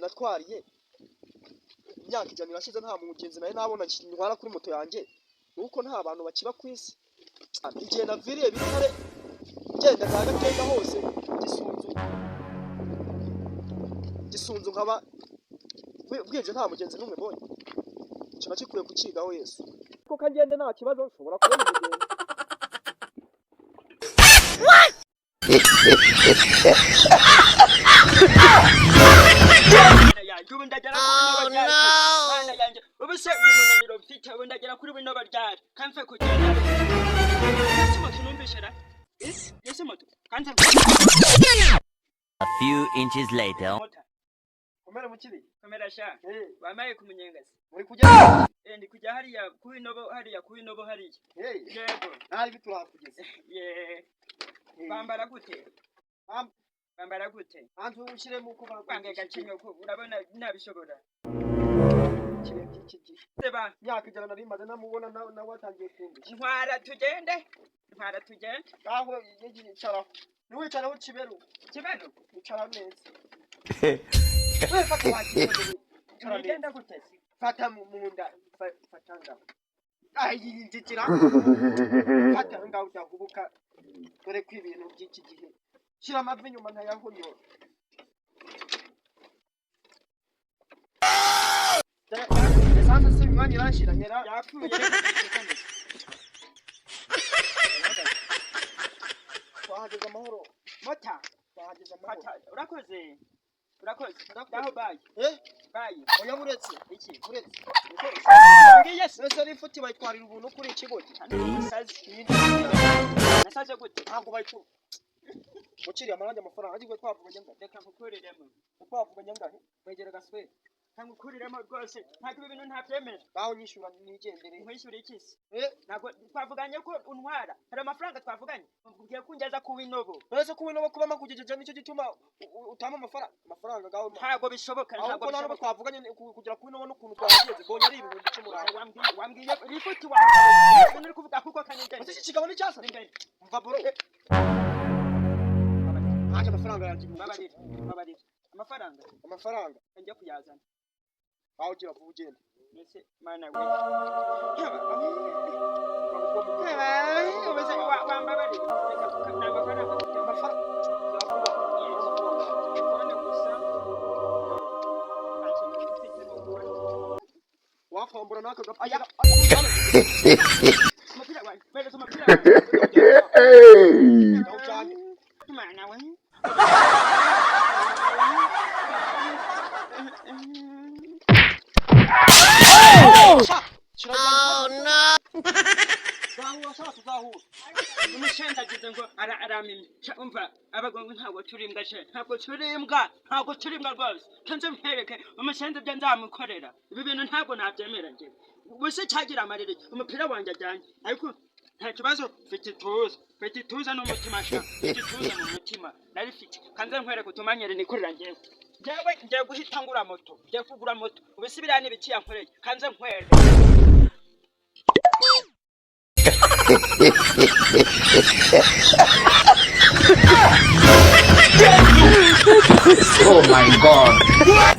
natwariye imyaka 100 irashize nta mugenzi naye nabona ntwara kuri moto yanjye nuko nta bantu bakiba kwisi igihe naviriye bitare genda gagatega hose gisunzu nkaba bwije nta mugenzi numwe mbonye cyo nakikuye kucigaho Yesu ko kagende nta kibazo nshobora kubona umugenzi ubuse umunaniro mfite ndagera kuri bino baryari kanfe kugenda A few inches later. Komera mukiri komera sha bamaye kumunyengaza muri kujya ndi kujya hariya kuinobo hariya yego nari biturahakugeze bambara gute antu ushire mu kuba kwange gacinyo ko urabona nabishobora seba myaka 100 nari maze namubona na watangiye kumbi ntwara tugende aho yegi cyara niwicara ho kibero icara neza we fata wakiye tugenda gute fata munda fatanga ayi njikira fata ngaho utahubuka dore kwibintu by'iki gihe shira amavi nyuma ntayahonyo sasa se mwanya irashira nyera yapfuye twahageze amahoro mota urakoze daho bayi oya buretse iki buretse yes nese rifuti bayitwarira ubuntu kuri ikigo nasaje gute ntabwo bayitu ukiri amaranje amafaranga agizwe twavuganye ngo reka nkukuriremo twavuganye ngahe kwegera gaswe nkukuriremo rwose ntabwo ibintu ntabyemera baho nyishura nigendere nkwishyura ikisi ntabwo twavuganye ko untwara hari amafaranga twavuganye ugiye kungeza ku winobo uretse ku winobo kuba makugejeje nicyo gituma utama amafaranga gaho ntabwo bishoboka ntabwo twavuganye kugira ku winobo n'ukuntu twageze bonye ari ibintu bicumura wambwiye rifuti wamugabo uri kuvuga kuko kanigende iki kigabo ni cyasa imbere mva boro haje amafaranga yanjye mabarira amafaranga njye kuyazana aho gira vuba ugenda mbese mana we wambabarira wafambura naka gapira umupira wanjye bereza umupira mana we Oh no! Umushenza agize ngo aramimye umva abagongo ntabwo turimbwa rwose kanze mpereke umushenza byo nzamukorera ibi bintu ntabwo nabyemera nje ubuse cyagira amarere umupira wanjye ajyanye ariko nta kibazo mfite ituza n'umutima sha ituza mu mutima narifite kanze nkwereke utumanyere nikorera ngewe ngiye guhita ngura moto ubuse birani biciye nkoreye kanze nkwereke Oh my God!